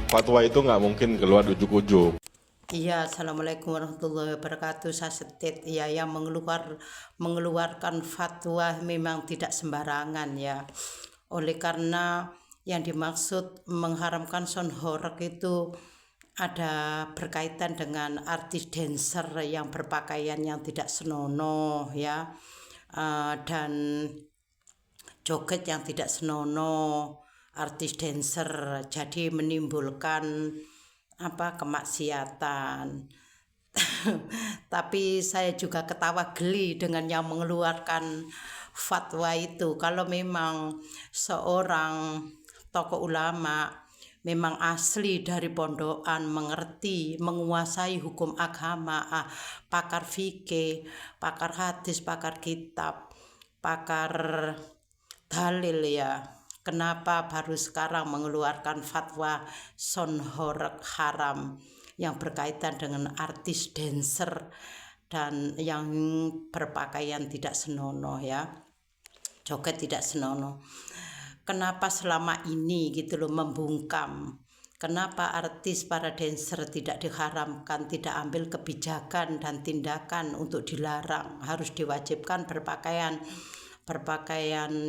fatwa itu nggak mungkin keluar ujuk-ujuk. Iya, assalamualaikum warahmatullahi wabarakatuh. Saya Setit, ya, yang mengeluarkan fatwa memang tidak sembarangan ya. Oleh karena yang dimaksud mengharamkan sound horeg itu ada berkaitan dengan artis dancer yang berpakaian yang tidak senonoh ya. Dan joget yang tidak senonoh, artis dancer, jadi menimbulkan kemaksiatan. Tapi saya juga ketawa geli dengan yang mengeluarkan fatwa itu. Kalau memang seorang tokoh ulama memang asli dari pondokan, mengerti, menguasai hukum agama, pakar fikih, pakar hadis, pakar kitab, pakar dalil ya, kenapa baru sekarang mengeluarkan fatwa sound horeg haram yang berkaitan dengan artis dancer dan yang berpakaian tidak senonoh ya, joget tidak senonoh. Kenapa selama ini gitu loh membungkam, kenapa artis para dancer tidak diharamkan, tidak ambil kebijakan dan tindakan untuk dilarang, harus diwajibkan berpakaian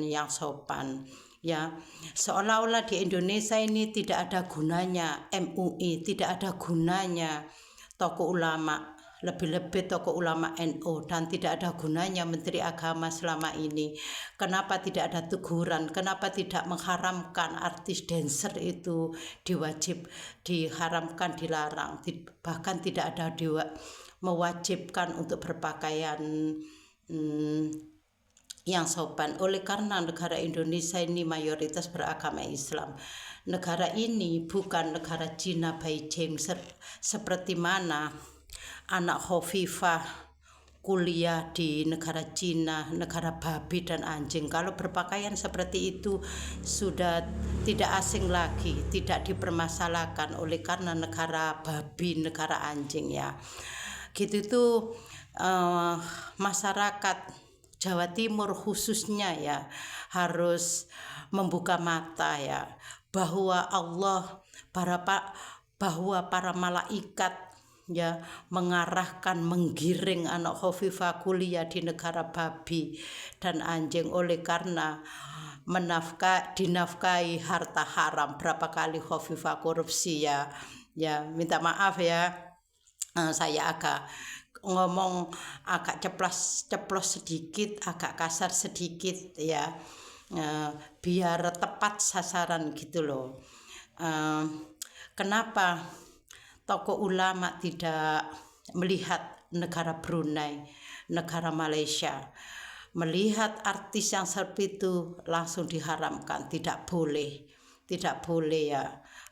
yang sopan ya. Seolah-olah di Indonesia ini tidak ada gunanya MUI, tidak ada gunanya tokoh ulama, lebih-lebih tokoh ulama NU, dan tidak ada gunanya Menteri Agama selama ini. Kenapa tidak ada teguran, kenapa tidak mengharamkan artis dancer itu diharamkan, dilarang, bahkan tidak ada mewajibkan untuk berpakaian yang sopan. Oleh karena negara Indonesia ini mayoritas beragama Islam. Negara ini bukan negara Cina Beijing seperti mana anak Khofifah kuliah di negara Cina, negara babi dan anjing. Kalau berpakaian seperti itu sudah tidak asing lagi, tidak dipermasalahkan oleh karena negara babi, negara anjing ya. Gitu itu masyarakat Jawa Timur khususnya ya harus membuka mata ya, bahwa bahwa para malaikat ya mengarahkan, menggiring anak Khofifah kuliah di negara babi dan anjing oleh karena dinafkahi harta haram. Berapa kali Khofifah korupsi ya minta maaf ya, saya agak ngomong agak ceplos sedikit, agak kasar sedikit ya, biar tepat sasaran gitu loh. Kenapa tokoh ulama tidak melihat negara Brunei, negara Malaysia, melihat artis yang seperti itu langsung diharamkan? Tidak boleh ya,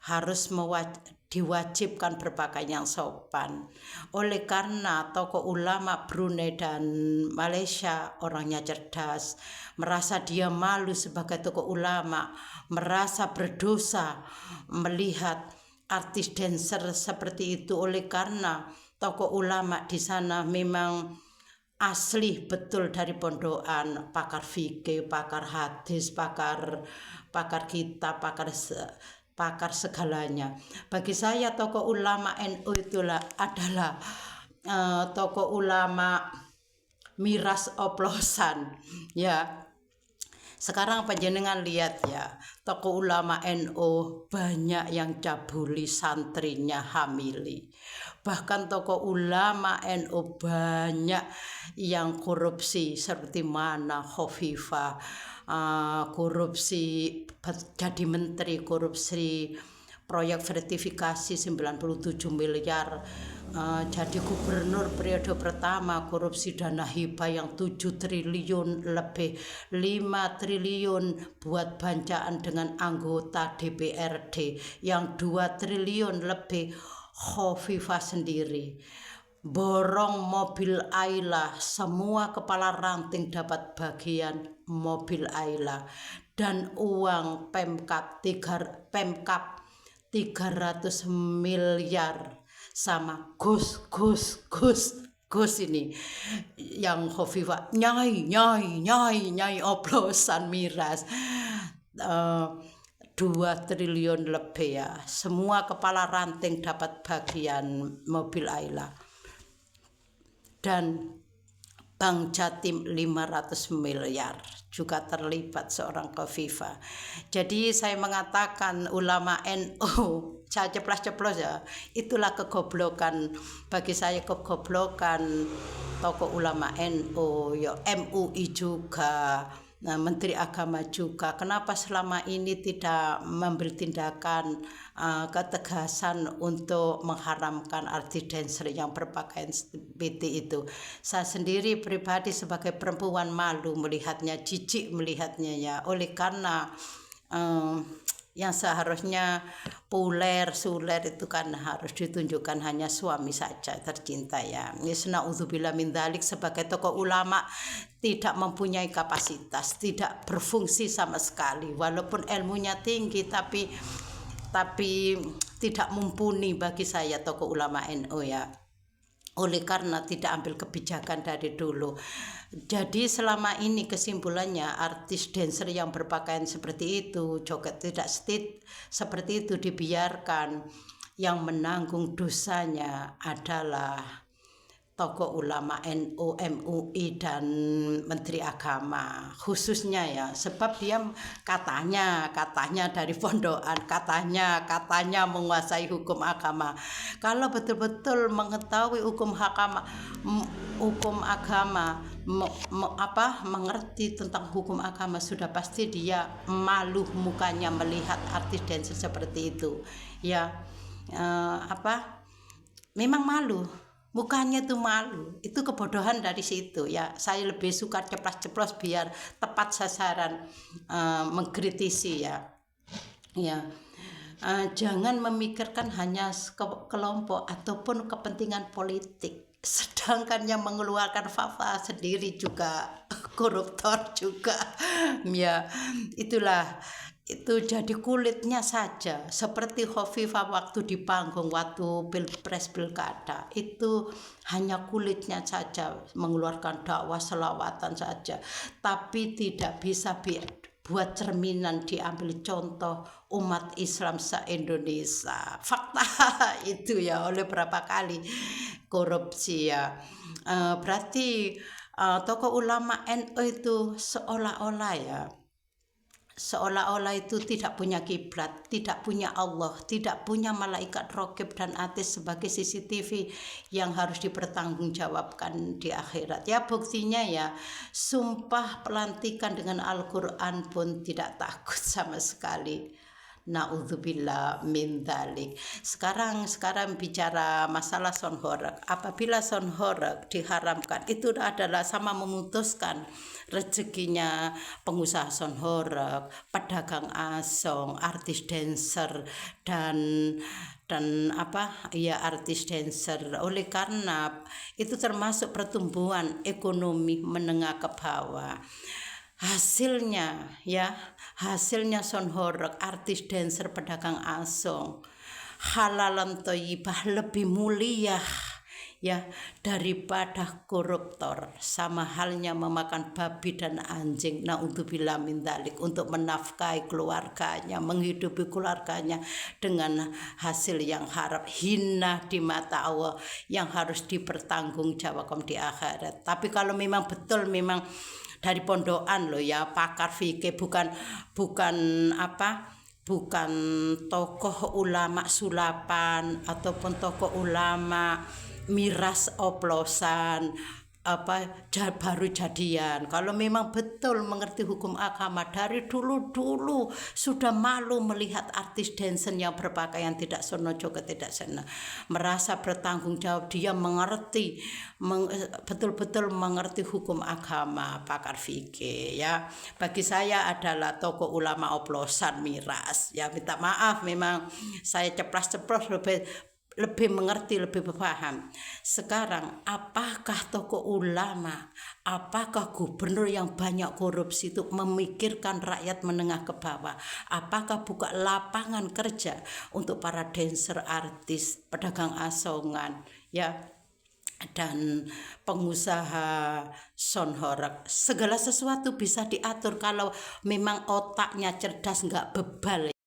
harus diwajibkan berpakaian yang sopan. Oleh karena tokoh ulama Brunei dan Malaysia orangnya cerdas, merasa dia malu sebagai tokoh ulama, merasa berdosa melihat artis dancer seperti itu. Oleh karena tokoh ulama di sana memang asli betul dari pondokan, pakar fikih, pakar hadis, pakar kitab, pakar segalanya. Bagi saya tokoh ulama NU itulah adalah tokoh ulama miras oplosan ya. Sekarang panjenengan lihat ya, tokoh ulama NU banyak yang cabuli, santrinya hamili. Bahkan tokoh ulama NU banyak yang korupsi seperti mana Khofifah, korupsi jadi menteri, korupsi proyek sertifikasi 97 miliar, jadi gubernur periode pertama, korupsi dana hibah yang 7 triliun lebih, 5 triliun buat bancaan dengan anggota DPRD, yang 2 triliun lebih Khofifah sendiri. Borong mobil Ayla, semua kepala ranting dapat bagian mobil Ayla, dan uang Pemkap 300 miliar sama Gus ini yang Khofifah nyai oplosan miras. 2 triliun lebih ya. Semua kepala ranting dapat bagian mobil Ayla. Dan Bank Jatim 500 miliar juga terlibat seorang Khofifah. Jadi saya mengatakan ulama NU, saya ceplos-ceplos ya, itulah kegoblokan bagi saya, kegoblokan tokoh ulama NU, ya MUI juga. Nah, Menteri Agama juga, kenapa selama ini tidak mengambil tindakan ketegasan untuk mengharamkan artis dancer yang berpakaian seperti itu. Saya sendiri pribadi sebagai perempuan malu melihatnya, jijik melihatnya ya, oleh karena yang seharusnya suler itu kan harus ditunjukkan hanya suami saja tercinta ya. Na'udzubillah min dzalik, sebagai tokoh ulama tidak mempunyai kapasitas, tidak berfungsi sama sekali, walaupun ilmunya tinggi tapi tidak mumpuni bagi saya tokoh ulama NU ya. Oleh karena tidak ambil kebijakan dari dulu. Jadi selama ini kesimpulannya, artis dancer yang berpakaian seperti itu, joget tidak seperti itu dibiarkan. Yang menanggung dosanya adalah tokoh ulama NU, MUI, dan Menteri Agama khususnya ya, sebab dia katanya dari pondokan, katanya menguasai hukum agama. Kalau betul-betul mengetahui hukum agama, mengerti tentang hukum agama, sudah pasti dia malu mukanya melihat artis dancer seperti itu ya. Memang malu, mukanya tuh malu, itu kebodohan dari situ ya. Saya lebih suka ceplos-ceplos biar tepat sasaran mengkritisi ya. Jangan memikirkan hanya kelompok ataupun kepentingan politik, sedangkan yang mengeluarkan fatwa sendiri juga koruptor juga ya. Itu jadi kulitnya saja, seperti Khofifah waktu di panggung, waktu pilpres pilkada, itu hanya kulitnya saja mengeluarkan dakwah selawatan saja, tapi tidak bisa buat cerminan diambil contoh umat Islam se-Indonesia. Fakta itu ya, oleh berapa kali korupsi ya. Berarti tokoh ulama NU itu seolah-olah itu tidak punya kiblat, tidak punya Allah, tidak punya malaikat raqib dan atid sebagai CCTV yang harus dipertanggungjawabkan di akhirat. Ya buktinya ya, sumpah pelantikan dengan Al-Quran pun tidak takut sama sekali. Na'udzubillah min dzalik. Sekarang bicara masalah sound horeg. Apabila sound horeg diharamkan, itu adalah sama memutuskan rezekinya pengusaha sound horeg, pedagang asong, artis dancer, dan artis dancer. Oleh karena itu termasuk pertumbuhan ekonomi menengah ke bawah. Hasilnya sound horeg, artis dancer, pedagang asong, halalan thayyibah lebih mulia ya daripada koruptor. Sama halnya memakan babi dan anjing, na'udzubillah min dzalik, untuk menafkahi keluarganya, menghidupi keluarganya dengan hasil yang haram, hina di mata Allah, yang harus dipertanggungjawabkan di akhirat. Tapi kalau memang betul memang dari pondokan loh ya, pakar fikih, bukan tokoh ulama sulapan ataupun tokoh ulama miras oplosan baru jadian. Kalau memang betul mengerti hukum agama, dari dulu sudah malu melihat artis dancer yang berpakaian tidak sono joget tidak sena, merasa bertanggung jawab, dia mengerti betul-betul mengerti hukum agama, pakar fikih ya. Bagi saya adalah tokoh ulama oplosan miras ya. Minta maaf, memang saya ceplas-ceplos lebih mengerti, lebih paham. Sekarang apakah tokoh ulama, apakah gubernur yang banyak korupsi itu memikirkan rakyat menengah ke bawah? Apakah buka lapangan kerja untuk para dancer, artis, pedagang asongan ya, dan pengusaha sound horeg? Segala sesuatu bisa diatur kalau memang otaknya cerdas, nggak bebal.